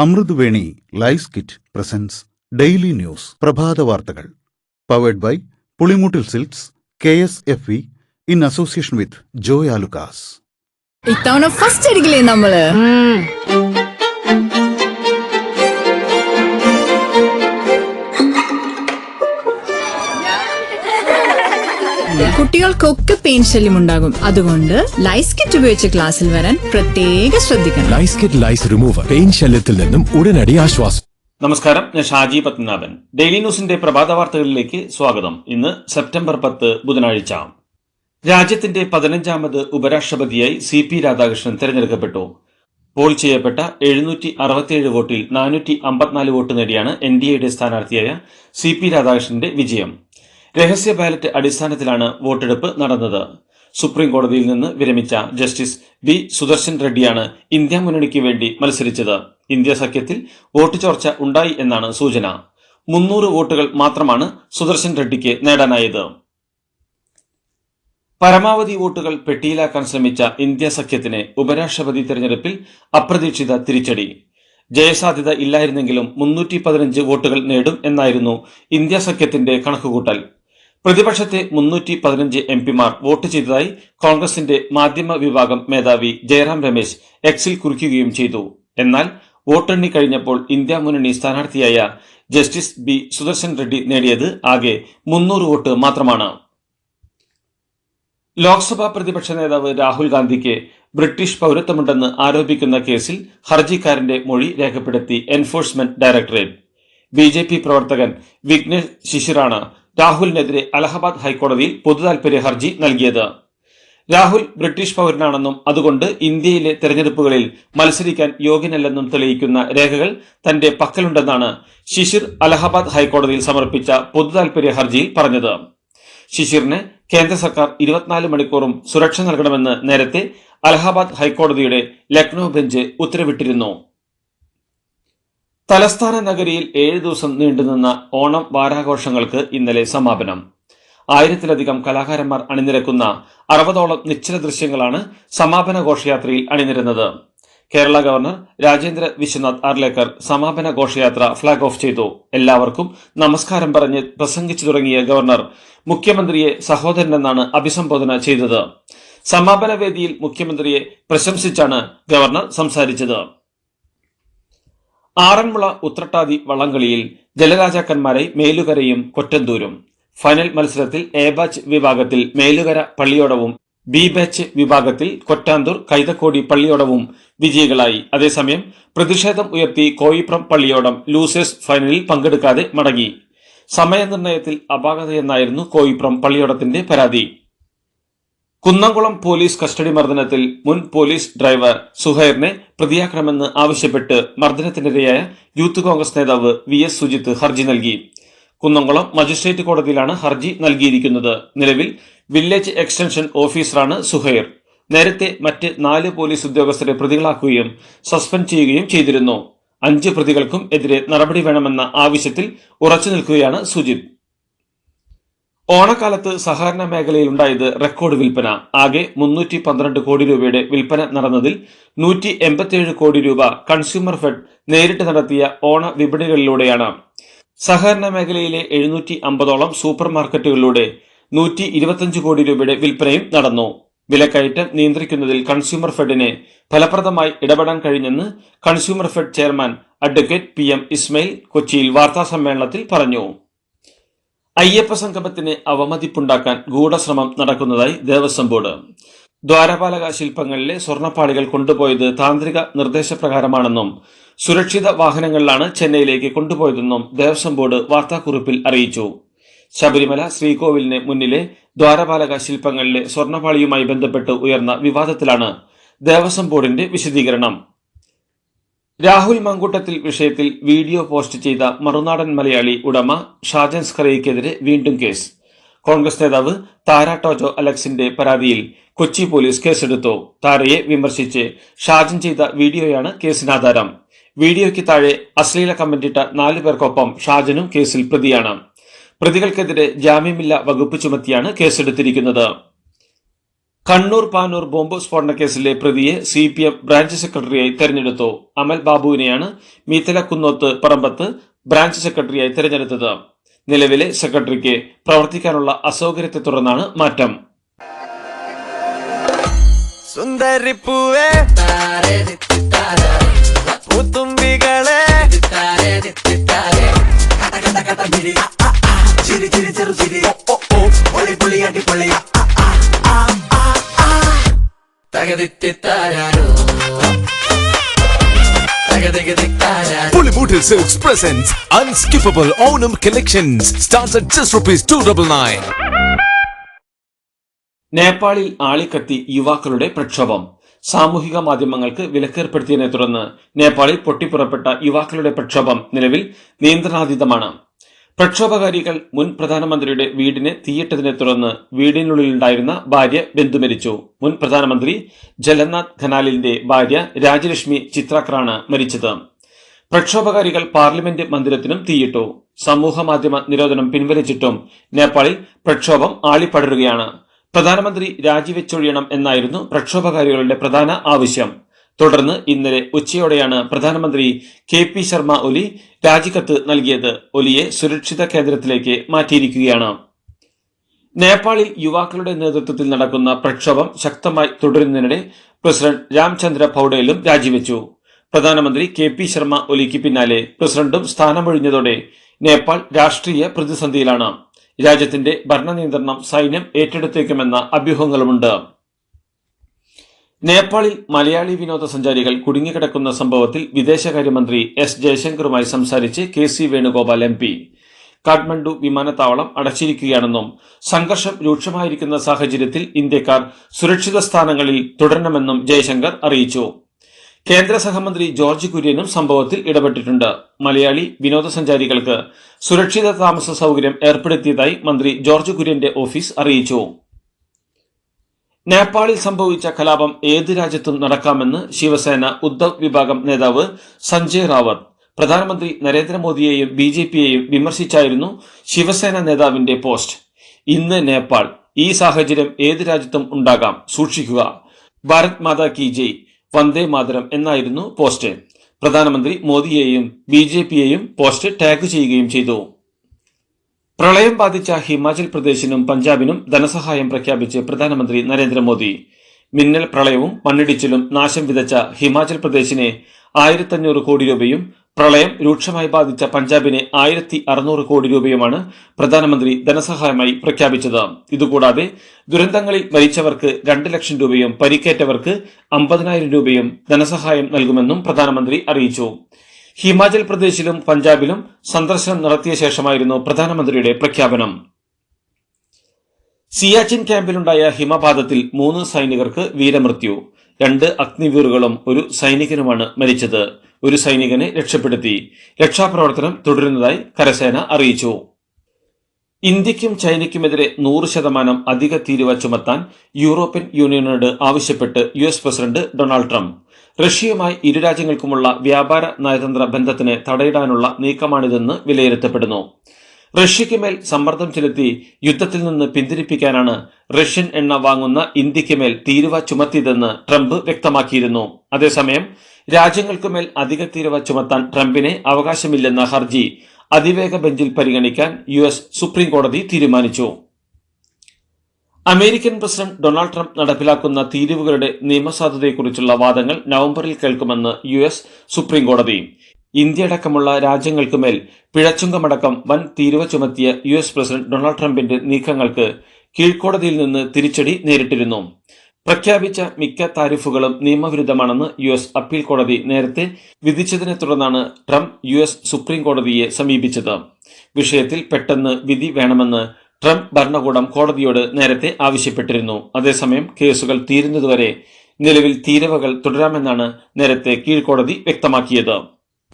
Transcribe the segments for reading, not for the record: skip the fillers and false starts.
Amruthaveni lice kit presents daily news പ്രഭാത വാർത്തകൾ powered by Pulimoottil silks KSFE in association with Joy Alukkas. ഇത്തവണ first അടിക്കില്ലേ നമ്മള്? കുട്ടികൾക്കൊക്കെ പെയിൻ ശല്യം ഉണ്ടാകും. അതുകൊണ്ട് ലൈസ് കിറ്റ് ഉപയോഗിച്ച് ക്ലാസ്സിൽ വരാൻ പ്രത്യേക ശ്രദ്ധിക്കണം. ലൈസ് കിറ്റ് ലൈസ് റിമൂവർ പെയിൻ ശല്യത്തിൽ നിന്നും ഉടനടി ആശ്വാസം. നമസ്കാരം, ഞാൻ ഷാജി പത്മനാഭൻ. ഡെയിലി ന്യൂസിന്റെ പ്രഭാത വാർത്തകളിലേക്ക് സ്വാഗതം. ഇന്ന് സെപ്റ്റംബർ 10 ബുധനാഴ്ച. രാജ്യത്തിന്റെ 15ാമത് ഉപരാഷ്ട്രപതിയായി CP രാധാകൃഷ്ണൻ തെരഞ്ഞെടുക്കപ്പെട്ടു. പോൾ ചെയ്യപ്പെട്ട 767 വോട്ടിൽ 454 വോട്ട് നേടിയാണ് NDAയുടെ സ്ഥാനാർത്ഥിയായ CP രാധാകൃഷ്ണന്റെ വിജയം. രഹസ്യ ബാലറ്റ് അടിസ്ഥാനത്തിലാണ് വോട്ടെടുപ്പ് നടന്നത്. സുപ്രീം കോടതിയിൽ നിന്ന് വിരമിച്ച ജസ്റ്റിസ് B. സുദർശൻ റെഡ്ഡിയാണ് ഇന്ത്യ മുന്നണിക്ക് വേണ്ടി മത്സരിച്ചത്. ഇന്ത്യ സഖ്യത്തിൽ വോട്ട് ചോർച്ച ഉണ്ടായി എന്നാണ് സൂചന. 300 വോട്ടുകൾ മാത്രമാണ് സുദർശൻ റെഡ്ഡിക്ക് നേടാനായത്. പരമാവധി വോട്ടുകൾ പെട്ടിയിലാക്കാൻ ശ്രമിച്ച ഇന്ത്യ സഖ്യത്തിന് ഉപരാഷ്ട്രപതി തെരഞ്ഞെടുപ്പിൽ അപ്രതീക്ഷിത തിരിച്ചടി. ജയസാധ്യത ഇല്ലായിരുന്നെങ്കിലും 315 വോട്ടുകൾ നേടും എന്നായിരുന്നു ഇന്ത്യ സഖ്യത്തിന്റെ കണക്കുകൂട്ടൽ. പ്രതിപക്ഷത്തെ 315 MPമാർ വോട്ട് ചെയ്തതായി കോൺഗ്രസിന്റെ മാധ്യമ വിഭാഗം മേധാവി ജയറാം രമേശ് എക്സിൽ കുറിക്കുകയും ചെയ്തു. എന്നാൽ വോട്ടെണ്ണി കഴിഞ്ഞപ്പോൾ ഇന്ത്യ മുന്നണി സ്ഥാനാർത്ഥിയായ ജസ്റ്റിസ് B. സുദർശൻ റെഡ്ഡി നേടിയത് ആകെ 300 വോട്ട് മാത്രമാണ്. ലോക്സഭാ പ്രതിപക്ഷ നേതാവ് രാഹുൽ ഗാന്ധിക്ക് ബ്രിട്ടീഷ് പൗരത്വമുണ്ടെന്ന് ആരോപിക്കുന്ന കേസിൽ ഹർജിക്കാരന്റെ മൊഴി രേഖപ്പെടുത്തി എൻഫോഴ്സ്മെന്റ് ഡയറക്ടറേറ്റ്. BJP പ്രവർത്തകൻ വിഘ്നേഷ് ശിശിറാണ് രാഹുലിനെതിരെ അലഹബാദ് ഹൈക്കോടതിയിൽ പൊതുതാൽപര്യ ഹർജി നൽകിയത്. രാഹുൽ ബ്രിട്ടീഷ് പൗരനാണെന്നും അതുകൊണ്ട് ഇന്ത്യയിലെ തെരഞ്ഞെടുപ്പുകളിൽ മത്സരിക്കാൻ യോഗ്യനല്ലെന്നും തെളിയിക്കുന്ന രേഖകൾ തന്റെ പക്കലുണ്ടെന്നാണ് ശിശിർ അലഹബാദ് ഹൈക്കോടതിയിൽ സമർപ്പിച്ച പൊതുതാൽപര്യ ഹർജിയിൽ പറഞ്ഞത്. ശിശിറിന് കേന്ദ്ര സർക്കാർ 24 മണിക്കൂറും സുരക്ഷ നൽകണമെന്ന് നേരത്തെ അലഹബാദ് ഹൈക്കോടതിയുടെ ലക്നൌ ബെഞ്ച് ഉത്തരവിട്ടിരുന്നു. തലസ്ഥാന നഗരിയിൽ 7 ദിവസം നീണ്ടുനിന്ന ഓണം വാരാഘോഷങ്ങൾക്ക് ഇന്നലെ സമാപനം. 1000-ലധികം കലാകാരന്മാർ അണിനിരക്കുന്ന 60ഓളം നിശ്ചല ദൃശ്യങ്ങളാണ് സമാപന ഘോഷയാത്രയിൽ അണിനിരുന്നത്. കേരള ഗവർണർ രാജേന്ദ്ര വിശ്വനാഥ് ആർലേക്കർ സമാപന ഘോഷയാത്ര ഫ്ളാഗ് ഓഫ് ചെയ്തു. എല്ലാവർക്കും നമസ്കാരം പറഞ്ഞ് പ്രസംഗിച്ചു തുടങ്ങിയ ഗവർണർ മുഖ്യമന്ത്രിയെ സഹോദരനെന്നാണ് അഭിസംബോധന ചെയ്തത്. സമാപന വേദിയിൽ മുഖ്യമന്ത്രിയെ പ്രശംസിച്ചാണ് ഗവർണർ സംസാരിച്ചത്. ആറന്മുള ഉത്രട്ടാതി വള്ളംകളിയിൽ ജലരാജാക്കന്മാരായി മേലുകരയും കൊറ്റന്തൂരും. ഫൈനൽ മത്സരത്തിൽ A ബാച്ച് വിഭാഗത്തിൽ മേലുകര പള്ളിയോടവും B ബാച്ച് വിഭാഗത്തിൽ കൊറ്റാന്തൂർ കൈതക്കോടി പള്ളിയോടവും വിജയികളായി. അതേസമയം പ്രതിഷേധം ഉയർത്തി കോയിപ്രം പള്ളിയോടം ലൂസേഴ്സ് ഫൈനലിൽ പങ്കെടുക്കാതെ മടങ്ങി. സമയനിർണയത്തിൽ അപാകതയെന്നായിരുന്നു കോയിപ്രം പള്ളിയോടത്തിന്റെ പരാതി. കുന്നംകുളം പോലീസ് കസ്റ്റഡി മർദ്ദനത്തിൽ മുൻ പോലീസ് ഡ്രൈവർ സുഹൈറിനെ പ്രതിയാക്കണമെന്ന് ആവശ്യപ്പെട്ട് മർദ്ദനത്തിനിരയായ യൂത്ത് കോൺഗ്രസ് നേതാവ് VS സുജിത്ത് ഹർജി നൽകി. കുന്നംകുളം മജിസ്ട്രേറ്റ് കോടതിയിലാണ് ഹർജി നൽകിയിരിക്കുന്നത്. നിലവിൽ വില്ലേജ് എക്സ്റ്റൻഷൻ ഓഫീസറാണ് സുഹൈർ. നേരത്തെ മറ്റ് 4 പോലീസ് ഉദ്യോഗസ്ഥരെ പ്രതികളാക്കുകയും സസ്പെൻഡ് ചെയ്യുകയും ചെയ്തിരുന്നു. 5 പ്രതികൾക്കും എതിരെ നടപടി വേണമെന്ന ആവശ്യത്തിൽ ഉറച്ചു നിൽക്കുകയാണ് സുജിത്ത്. ഓണക്കാലത്ത് സഹകരണ മേഖലയിൽ ഉണ്ടായത് റെക്കോർഡ് വിൽപ്പന. ആകെ 312 കോടി രൂപയുടെ വിൽപ്പന നടന്നതിൽ 187 കോടി രൂപ കൺസ്യൂമർ ഫെഡ് നേരിട്ട് നടത്തിയ ഓണ വിപണികളിലൂടെയാണ്. സഹകരണ മേഖലയിലെ 750ഓളം സൂപ്പർ മാർക്കറ്റുകളിലൂടെ 125 കോടി രൂപയുടെ വിൽപ്പനയും നടന്നു. വിലക്കയറ്റം നിയന്ത്രിക്കുന്നതിൽ കൺസ്യൂമർ ഫെഡിന് ഫലപ്രദമായി ഇടപെടാൻ കഴിഞ്ഞെന്ന് consumer fed chairman advocate PM Ismail കൊച്ചിയിൽ വാർത്താസമ്മേളനത്തിൽ പറഞ്ഞു. അയ്യപ്പ സംഗമത്തിന് അവമതിപ്പുണ്ടാക്കാൻ ഗൂഢശ്രമം നടക്കുന്നതായി ദേവസ്വം ബോർഡ്. ദ്വാരപാലക ശില്പങ്ങളിലെ സ്വർണ്ണപ്പാളികൾ കൊണ്ടുപോയത് താന്ത്രിക നിർദ്ദേശപ്രകാരമാണെന്നും സുരക്ഷിത വാഹനങ്ങളിലാണ് ചെന്നൈയിലേക്ക് കൊണ്ടുപോയതെന്നും ദേവസ്വം ബോർഡ് വാർത്താക്കുറിപ്പിൽ അറിയിച്ചു. ശബരിമല ശ്രീകോവിലിന് മുന്നിലെ ദ്വാരപാലക ശില്പങ്ങളിലെ സ്വർണ്ണപ്പാളിയുമായി ബന്ധപ്പെട്ട് ഉയർന്ന വിവാദത്തിലാണ് ദേവസ്വം ബോർഡിന്റെ വിശദീകരണം. രാഹുൽ മങ്കൂട്ടത്തിൽ വിഷയത്തിൽ വീഡിയോ പോസ്റ്റ് ചെയ്ത മറുനാടൻ മലയാളി ഉടമ ഷാജൻ സ്കറിയയ്ക്കെതിരെ വീണ്ടും കേസ്. കോൺഗ്രസ് നേതാവ് താര ടോജോ അലക്സിന്റെ പരാതിയിൽ കൊച്ചി പോലീസ് കേസെടുത്തു. താരയെ വിമർശിച്ച് ഷാജൻ ചെയ്ത വീഡിയോയാണ് കേസിനാധാരം. വീഡിയോയ്ക്ക് താഴെ അശ്ലീല കമന്റിട്ട 4 പേർക്കൊപ്പം ഷാജനും കേസിൽ പ്രതിയാണ്. പ്രതികൾക്കെതിരെ ജാമ്യമില്ലാ വകുപ്പ് ചുമത്തിയാണ് കേസെടുത്തിരിക്കുന്നത്. കണ്ണൂർ പാനൂർ ബോംബ് സ്ഫോടന കേസിലെ പ്രതിയെ CPM ബ്രാഞ്ച് സെക്രട്ടറിയായി തെരഞ്ഞെടുത്തു. അമൽ ബാബുവിനെയാണ് മീത്തല കുന്നോത്ത് പറമ്പത്ത് ബ്രാഞ്ച് സെക്രട്ടറിയായി തെരഞ്ഞെടുത്തത്. നിലവിലെ സെക്രട്ടറിക്ക് പ്രവർത്തിക്കാനുള്ള അസൗകര്യത്തെ തുടർന്നാണ് മാറ്റം. സുന്ദരിപ്പൂവേ പൂത്തുമ്പികളെ Pulimutil Silks presents Unskippable Onam Collections. Starts at just ₹299. നേപ്പാളിൽ ആളിക്കത്തി യുവാക്കളുടെ പ്രക്ഷോഭം. സാമൂഹിക മാധ്യമങ്ങൾക്ക് വിലക്കേർപ്പെടുത്തിയതിനെ തുടർന്ന് നേപ്പാളിൽ പൊട്ടിപ്പുറപ്പെട്ട യുവാക്കളുടെ പ്രക്ഷോഭം നിലവിൽ നിയന്ത്രണാതീതമാണ്. പ്രക്ഷോഭകാരികൾ മുൻ പ്രധാനമന്ത്രിയുടെ വീടിന് തീയിട്ടതിനെ തുടർന്ന് വീടിനുള്ളിലുണ്ടായിരുന്ന ഭാര്യ ബന്ധുമരിച്ചു. മുൻ പ്രധാനമന്ത്രി ജലനാഥ് ഖനാലിന്റെ ഭാര്യ രാജലക്ഷ്മി ചിത്രാക്രാണ് മരിച്ചത്. പ്രക്ഷോഭകാരികൾ പാർലമെന്റ് മന്ദിരത്തിനും തീയിട്ടു. സമൂഹ മാധ്യമ നിരോധനം പിൻവലിച്ചിട്ടും നേപ്പാളിൽ പ്രക്ഷോഭം ആളിപ്പടരുകയാണ്. പ്രധാനമന്ത്രി രാജിവെച്ചൊഴിയണം എന്നായിരുന്നു പ്രക്ഷോഭകാരികളുടെ പ്രധാന ആവശ്യം. തുടർന്ന് ഇന്നലെ ഉച്ചയോടെയാണ് പ്രധാനമന്ത്രി KP ശർമ്മ ഒലി രാജിക്കത്ത് നൽകിയത്. ഒലിയെ സുരക്ഷിത കേന്ദ്രത്തിലേക്ക് മാറ്റിയിരിക്കുകയാണ്. നേപ്പാളിൽ യുവാക്കളുടെ നേതൃത്വത്തിൽ നടക്കുന്ന പ്രക്ഷോഭം ശക്തമായി തുടരുന്നതിനിടെ പ്രസിഡന്റ് രാംചന്ദ്ര പൌഡേലും രാജിവെച്ചു. പ്രധാനമന്ത്രി KP ശർമ്മ ഒലിക്ക് പിന്നാലെ പ്രസിഡന്റും സ്ഥാനമൊഴിഞ്ഞതോടെ നേപ്പാൾ രാഷ്ട്രീയ പ്രതിസന്ധിയിലാണ്. രാജ്യത്തിന്റെ ഭരണനിയന്ത്രണം സൈന്യം ഏറ്റെടുത്തേക്കുമെന്ന അഭ്യൂഹങ്ങളുമുണ്ട്. നേപ്പാളിൽ മലയാളി വിനോദസഞ്ചാരികൾ കുടുങ്ങിക്കിടക്കുന്ന സംഭവത്തിൽ വിദേശകാര്യമന്ത്രി S ജയശങ്കറുമായി സംസാരിച്ച് KC വേണുഗോപാൽ MP. കാഠ്മണ്ഡു വിമാനത്താവളം അടച്ചിരിക്കുകയാണെന്നും സംഘർഷം രൂക്ഷമായിരിക്കുന്ന സാഹചര്യത്തിൽ ഇന്ത്യക്കാർ സുരക്ഷിത സ്ഥാനങ്ങളിൽ തുടരണമെന്നും ജയശങ്കർ അറിയിച്ചു. കേന്ദ്ര സഹമന്ത്രി ജോർജ് കുര്യനും സംഭവത്തിൽ ഇടപെട്ടിട്ടുണ്ട്. മലയാളി വിനോദസഞ്ചാരികൾക്ക് സുരക്ഷിത താമസ സൗകര്യം ഏർപ്പെടുത്തിയതായി മന്ത്രി ജോർജ് കുര്യന്റെ ഓഫീസ് അറിയിച്ചു. നേപ്പാളിൽ സംഭവിച്ച കലാപം ഏത് രാജ്യത്തും നടക്കാമെന്ന് ശിവസേന ഉദ്ധവ് വിഭാഗം നേതാവ് സഞ്ജയ് റാവത്ത് പ്രധാനമന്ത്രി നരേന്ദ്രമോദിയെയും BJPയെയും വിമർശിച്ചായിരുന്നു ശിവസേന നേതാവിന്റെ പോസ്റ്റ്. ഇന്ന് നേപ്പാൾ, ഈ സാഹചര്യം ഏത് രാജ്യത്തും ഉണ്ടാകാം, സൂക്ഷിക്കുക, ഭാരത് മാതാ കി ജയ്, വന്ദേ മാതരം എന്നായിരുന്നു പോസ്റ്റ്. പ്രധാനമന്ത്രി മോദിയെയും BJPയെയും പോസ്റ്റ് ടാഗ് ചെയ്യുകയും ചെയ്തു. പ്രളയം ബാധിച്ച ഹിമാചൽ പ്രദേശിനും പഞ്ചാബിനും ധനസഹായം പ്രഖ്യാപിച്ച് പ്രധാനമന്ത്രി നരേന്ദ്രമോദി. മിന്നൽ പ്രളയവും മണ്ണിടിച്ചിലും നാശം വിതച്ച ഹിമാചൽ പ്രദേശിന് 1500 കോടി രൂപയും പ്രളയം രൂക്ഷമായി ബാധിച്ച പഞ്ചാബിന് 1600 കോടി രൂപയുമാണ് പ്രധാനമന്ത്രി ധനസഹായമായി പ്രഖ്യാപിച്ചത്. ഇതുകൂടാതെ ദുരന്തങ്ങളിൽ മരിച്ചവർക്ക് 2 ലക്ഷം രൂപയും പരിക്കേറ്റവർക്ക് 50,000 രൂപയും ധനസഹായം നൽകുമെന്നും പ്രധാനമന്ത്രി അറിയിച്ചു. ഹിമാചൽ പ്രദേശിലും പഞ്ചാബിലും സന്ദർശനം നടത്തിയ ശേഷമായിരുന്നു പ്രധാനമന്ത്രിയുടെ പ്രഖ്യാപനം. സിയാച്ചിൻ ക്യാമ്പിലുണ്ടായ ഹിമപാതത്തിൽ 3 സൈനികർക്ക് വീരമൃത്യു. 2 അഗ്നിവീറുകളും 1 സൈനികനുമാണ് മരിച്ചത്. 1 സൈനികനെ രക്ഷപ്പെടുത്തി. രക്ഷാപ്രവർത്തനം തുടരുന്നതായി കരസേന അറിയിച്ചു. ഇന്ത്യക്കും ചൈനയ്ക്കുമെതിരെ 100% അധിക തീരുവ ചുമത്താൻ യൂറോപ്യൻ യൂണിയനോട് ആവശ്യപ്പെട്ട് US പ്രസിഡന്റ് ഡൊണാൾഡ് ട്രംപ്. റഷ്യയുമായി ഇരു രാജ്യങ്ങൾക്കുമുള്ള വ്യാപാര നയതന്ത്ര ബന്ധത്തിന് തടയിടാനുള്ള നീക്കമാണിതെന്ന് വിലയിരുത്തപ്പെടുന്നു. റഷ്യയ്ക്ക് മേൽ സമ്മർദ്ദം ചെലുത്തി യുദ്ധത്തിൽ നിന്ന് പിന്തിരിപ്പിക്കാനാണ് റഷ്യൻ എണ്ണ വാങ്ങുന്ന ഇന്ത്യക്ക് മേൽ തീരുവ ചുമത്തിയതെന്ന് ട്രംപ് വ്യക്തമാക്കിയിരുന്നു. അതേസമയം രാജ്യങ്ങൾക്കുമേൽ അധിക തീരുവ ചുമത്താൻ ട്രംപിന് അവകാശമില്ലെന്ന ഹർജി അതിവേഗ ബെഞ്ചിൽ പരിഗണിക്കാൻ US സുപ്രീം കോടതി തീരുമാനിച്ചു. അമേരിക്കൻ പ്രസിഡന്റ് ഡൊണാൾഡ് ട്രംപ് നടപ്പിലാക്കുന്ന തീരുവകളുടെ നിയമസാധുതയെക്കുറിച്ചുള്ള വാദങ്ങൾ നവംബറിൽ കേൾക്കുമെന്ന് US സുപ്രീം കോടതി. ഇന്ത്യയടക്കമുള്ള രാജ്യങ്ങൾക്കുമേൽ പിഴച്ചുങ്കമടക്കം വൻ തീരുവ ചുമത്തിയ US പ്രസിഡന്റ് ഡൊണാൾഡ് ട്രംപിന്റെ നീക്കങ്ങൾക്ക് കീഴ്ക്കോടതിയിൽ നിന്ന് തിരിച്ചടി നേരിട്ടിരുന്നു. പ്രഖ്യാപിച്ച മിക്ക താരിഫുകളും നിയമവിരുദ്ധമാണെന്ന് US അപ്പീൽ കോടതി നേരത്തെ വിധിച്ചതിനെ തുടർന്നാണ് ട്രംപ് US സുപ്രീം കോടതിയെ സമീപിച്ചത്. വിഷയത്തിൽ പെട്ടെന്ന് വിധി വേണമെന്ന് ട്രംപ് ഭരണകൂടം കോടതിയോട് നേരത്തെ ആവശ്യപ്പെട്ടിരുന്നു. അതേസമയം കേസുകൾ തീരുന്നതുവരെ നിലവിൽ തീരുവകൾ തുടരാമെന്നാണ് നേരത്തെ കീഴ്ക്കോടതി വ്യക്തമാക്കിയത്.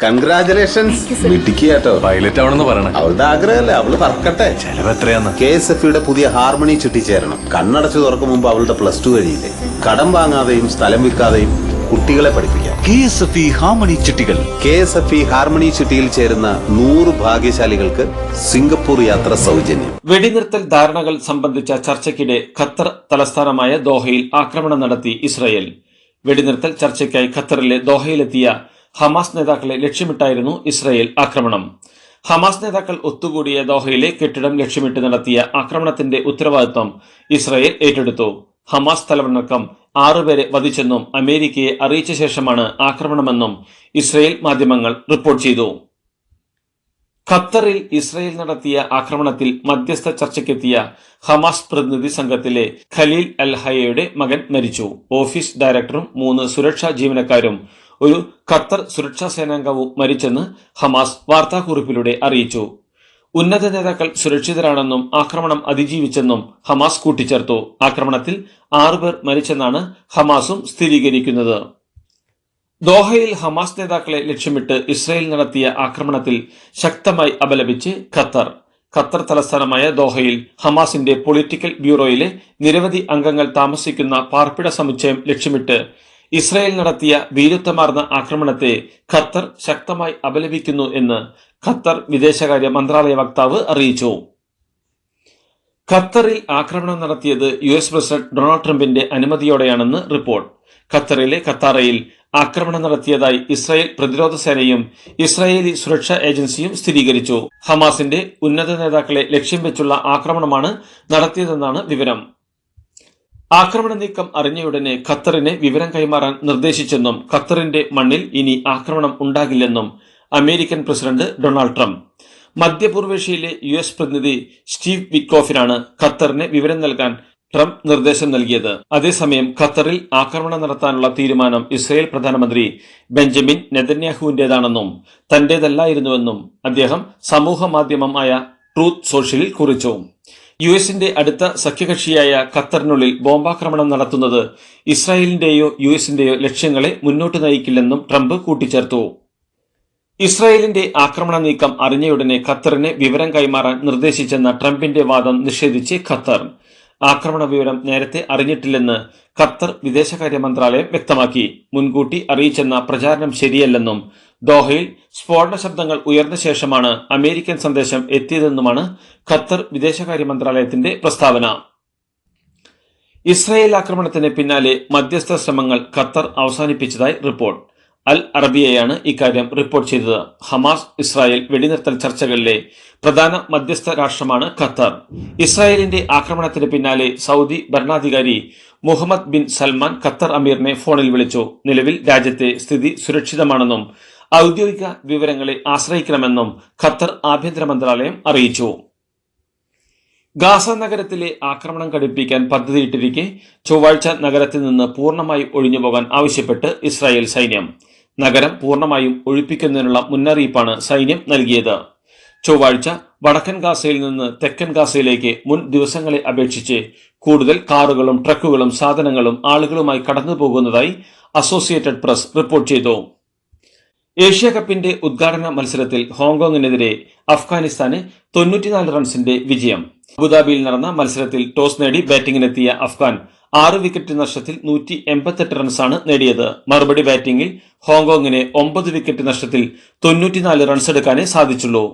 കൺഗ്രാചുലേഷൻസ്. മിടുക്കിയാട്ടോ. പൈലറ്റ് ആവണമെന്ന് പറയണേ. അവളുടെ ആഗ്രഹമല്ലേ, അവള് പറക്കട്ടെ. ചെലവ് എത്രയാന്ന്? KSFEയുടെ പുതിയ ഹാർമണി ചുറ്റിച്ചേരണം. കണ്ണടച്ചു തുറക്കും മുമ്പ് അവളുടെ +2 കഴിയില്ലേ. കടം വാങ്ങാതെയും സ്ഥലം വിൽക്കാതെയും കുട്ടികളെ പഠിപ്പിക്കാം. KSFE ഹാർമണി ചിട്ടികൾ. KSFE ഹാർമണി ചിട്ടിയിൽ ചേരുന്ന 100 ഭാഗ്യശാലികൾക്ക് സിംഗപ്പൂർ യാത്ര സൗജന്യം. വെടിനിർത്തൽ ധാരണകൾ സംബന്ധിച്ച ചർച്ചയ്ക്കിടെ ഖത്തർ തലസ്ഥാനമായ ദോഹയിൽ ആക്രമണം നടത്തി ഇസ്രായേൽ. വെടിനിർത്തൽ ചർച്ചയ്ക്കായി ഖത്തറിലെ ദോഹയിലെത്തിയ ഹമാസ് നേതാക്കളെ ലക്ഷ്യമിട്ടായിരുന്നു ഇസ്രായേൽ ആക്രമണം. ഹമാസ് നേതാക്കൾ ഒത്തുകൂടിയ ദോഹയിലെ കെട്ടിടം ലക്ഷ്യമിട്ട് നടത്തിയ ആക്രമണത്തിന്റെ ഉത്തരവാദിത്വം ഇസ്രായേൽ ഏറ്റെടുത്തു. ഹമാസ് തലവനക്കം 6 പേരെ വധിച്ചെന്നും അമേരിക്കയെ അറിയിച്ച ശേഷമാണ് ആക്രമണമെന്നും ഇസ്രായേൽ മാധ്യമങ്ങൾ റിപ്പോർട്ട് ചെയ്തു. ഖത്തറിൽ ഇസ്രായേൽ നടത്തിയ ആക്രമണത്തിൽ മധ്യസ്ഥ ചർച്ചയ്ക്കെത്തിയ ഹമാസ് പ്രതിനിധി സംഘത്തിലെ ഖലീൽ അൽ ഹയയുടെ മകൻ മരിച്ചു. ഓഫീസ് ഡയറക്ടറും 3 സുരക്ഷാ ജീവനക്കാരും ഒരു ഖത്തർ സുരക്ഷാ സേനാംഗവും മരിച്ചെന്ന് ഹമാസ് വാർത്താക്കുറിപ്പിലൂടെ അറിയിച്ചു. ഉന്നത നേതാക്കൾ സുരക്ഷിതരാണെന്നും ആക്രമണം അതിജീവിച്ചെന്നും ഹമാസ് കൂട്ടിച്ചേർത്തു. ആക്രമണത്തിൽ 6 പേർ മരിച്ചെന്നാണ് ഹമാസും സ്ഥിരീകരിക്കുന്നത്. ദോഹയിൽ ഹമാസ് നേതാക്കളെ ലക്ഷ്യമിട്ട് ഇസ്രായേൽ നടത്തിയ ആക്രമണത്തിൽ ശക്തമായി അപലപിച്ച് ഖത്തർ തലസ്ഥാനമായ ദോഹയിൽ ഹമാസിന്റെ പൊളിറ്റിക്കൽ ബ്യൂറോയിലെ നിരവധി അംഗങ്ങൾ താമസിക്കുന്ന പാർപ്പിട സമുച്ചയം ലക്ഷ്യമിട്ട് ഇസ്രായേൽ നടത്തിയ വീരത്വമാർന്ന ആക്രമണത്തെ ഖത്തർ ശക്തമായി അപലപിക്കുന്നു എന്ന് ഖത്തർ വിദേശകാര്യ മന്ത്രാലയ വക്താവ് അറിയിച്ചു. ഖത്തറിൽ ആക്രമണം നടത്തിയത് US പ്രസിഡന്റ് ഡൊണാൾഡ് ട്രംപിന്റെ അനുമതിയോടെയാണെന്ന് റിപ്പോർട്ട്. ഖത്തറിലെ ഖത്താറയിൽ ആക്രമണം നടത്തിയതായി ഇസ്രായേൽ പ്രതിരോധ സേനയും ഇസ്രായേലി സുരക്ഷാ ഏജൻസിയും സ്ഥിരീകരിച്ചു. ഹമാസിന്റെ ഉന്നത നേതാക്കളെ ലക്ഷ്യം വെച്ചുള്ള ആക്രമണമാണ് നടത്തിയതെന്നാണ് വിവരം. ആക്രമണ നീക്കം അറിഞ്ഞയുടനെ ഖത്തറിനെ വിവരം കൈമാറാൻ നിർദ്ദേശിച്ചെന്നും ഖത്തറിന്റെ മണ്ണിൽ ഇനി ആക്രമണം ഉണ്ടാകില്ലെന്നും അമേരിക്കൻ പ്രസിഡന്റ് ഡൊണാൾഡ് ട്രംപ്. മധ്യപൂർവേഷ്യയിലെ US പ്രതിനിധി സ്റ്റീവ് വിറ്റ്കോഫിനാണ് ഖത്തറിന് വിവരം നൽകാൻ ട്രംപ് നിർദ്ദേശം നൽകിയത്. അതേസമയം ഖത്തറിൽ ആക്രമണം നടത്താനുള്ള തീരുമാനം ഇസ്രായേൽ പ്രധാനമന്ത്രി ബെഞ്ചമിൻ നെതന്യാഹുവിന്റേതാണെന്നും തന്റേതല്ലായിരുന്നുവെന്നും അദ്ദേഹം സമൂഹ മാധ്യമമായ ട്രൂത്ത് സോഷ്യലിൽ കുറിച്ചു. യുഎസിന്റെ അടുത്ത സഖ്യകക്ഷിയായ ഖത്തറിനുള്ളിൽ ബോംബാക്രമണം നടത്തുന്നത് ഇസ്രായേലിന്റെയോ യുഎസിന്റെയോ ലക്ഷ്യങ്ങളെ മുന്നോട്ട് നയിക്കില്ലെന്നും ട്രംപ് കൂട്ടിച്ചേർത്തു. ഇസ്രായേലിന്റെ ആക്രമണ നീക്കം അറിഞ്ഞയുടനെ ഖത്തറിന് വിവരം കൈമാറാൻ നിർദ്ദേശിച്ചെന്ന ട്രംപിന്റെ വാദം നിഷേധിച്ച് ഖത്തർ. ആക്രമണ വിവരം നേരത്തെ അറിഞ്ഞിട്ടില്ലെന്ന് ഖത്തർ വിദേശകാര്യ മന്ത്രാലയം വ്യക്തമാക്കി. മുൻകൂട്ടി അറിയിച്ചെന്ന പ്രചാരണം ശരിയല്ലെന്നും ദോഹയിൽ സ്ഫോടന ശബ്ദങ്ങൾ ഉയർന്ന ശേഷമാണ് അമേരിക്കൻ സന്ദേശം എത്തിയതെന്നുമാണ് ഖത്തർ വിദേശകാര്യ മന്ത്രാലയത്തിന്റെ പ്രസ്താവന. ഇസ്രായേൽ ആക്രമണത്തിന് പിന്നാലെ മധ്യസ്ഥ ശ്രമങ്ങൾ ഖത്തർ അവസാനിപ്പിച്ചതായി റിപ്പോർട്ട്. അൽ അറബിയയാണ് ഇക്കാര്യം റിപ്പോർട്ട് ചെയ്തത്. ഹമാസ് ഇസ്രായേൽ വെടിനിർത്തൽ ചർച്ചകളിലെ പ്രധാന മധ്യസ്ഥ രാഷ്ട്രമാണ് ഖത്തർ. ഇസ്രായേലിന്റെ ആക്രമണത്തിന് പിന്നാലെ സൗദി ഭരണാധികാരി മുഹമ്മദ് ബിൻ സൽമാൻ ഖത്തർ അമീറിനെ ഫോണിൽ വിളിച്ചു. നിലവിൽ രാജ്യത്തെ സ്ഥിതി സുരക്ഷിതമാണെന്നും ഔദ്യോഗിക വിവരങ്ങളെ ആശ്രയിക്കണമെന്നും ഖത്തർ ആഭ്യന്തര മന്ത്രാലയം അറിയിച്ചു. ഗാസ നഗരത്തിലെ ആക്രമണം കടുപ്പിക്കാൻ പദ്ധതിയിട്ടിരിക്കെ ചൊവ്വാഴ്ച നഗരത്തിൽ നിന്ന് പൂർണ്ണമായി ഒഴിഞ്ഞുപോകാൻ ആവശ്യപ്പെട്ട് ഇസ്രായേൽ സൈന്യം. നഗരം പൂർണ്ണമായും ഒഴിപ്പിക്കുന്നതിനുള്ള മുന്നറിയിപ്പാണ് സൈന്യം നൽകിയത്. ചൊവ്വാഴ്ച വടക്കൻ ഗാസയിൽ നിന്ന് തെക്കൻ ഗാസയിലേക്ക് മുൻ ദിവസങ്ങളെ അപേക്ഷിച്ച് കൂടുതൽ കാറുകളും ട്രക്കുകളും സാധനങ്ങളും ആളുകളുമായി കടന്നുപോകുന്നതായി അസോസിയേറ്റഡ് പ്രസ് റിപ്പോർട്ട് ചെയ്തു. ഏഷ്യ കപ്പിന്റെ ഉദ്ഘാടന മത്സരത്തിൽ ഹോങ്കോങ്ങിനെതിരെ അഫ്ഗാനിസ്ഥാന് 94 റൺസിന്റെ വിജയം. അബുദാബിയിൽ നടന്ന മത്സരത്തിൽ ടോസ് നേടി ബാറ്റിംഗിനെത്തിയ അഫ്ഗാൻ 6 വിക്കറ്റ് നഷ്ടത്തിൽ 188 റൺസാണ് നേടിയത്. മറുപടി ബാറ്റിംഗിൽ ഹോങ്കോങ്ങിന് 9 വിക്കറ്റ് നഷ്ടത്തിൽ 94 റൺസ് എടുക്കാനേ സാധിച്ചുള്ളൂ.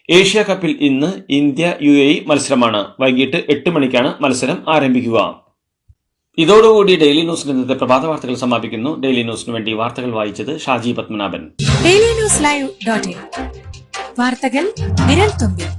ഏഷ്യ കപ്പിൽ ഇന്ന് ഇന്ത്യ UAE മത്സരമാണ്. വൈകിട്ട് 8 മണിക്കാണ് മത്സരം ആരംഭിക്കുക. ഇതോടുകൂടി ഡെയിലി ന്യൂസിന്റെ ഇന്നത്തെ പ്രഭാത വാർത്തകൾ സമാപിക്കുന്നു. ഡെയിലി ന്യൂസിന് വേണ്ടി വാർത്തകൾ വായിച്ചത് ഷാജി പത്മനാഭൻ. ഡെയിലി ന്യൂസ് ലൈവ്.in വാർത്തകൾ വിരൽ തുമ്പിൽ.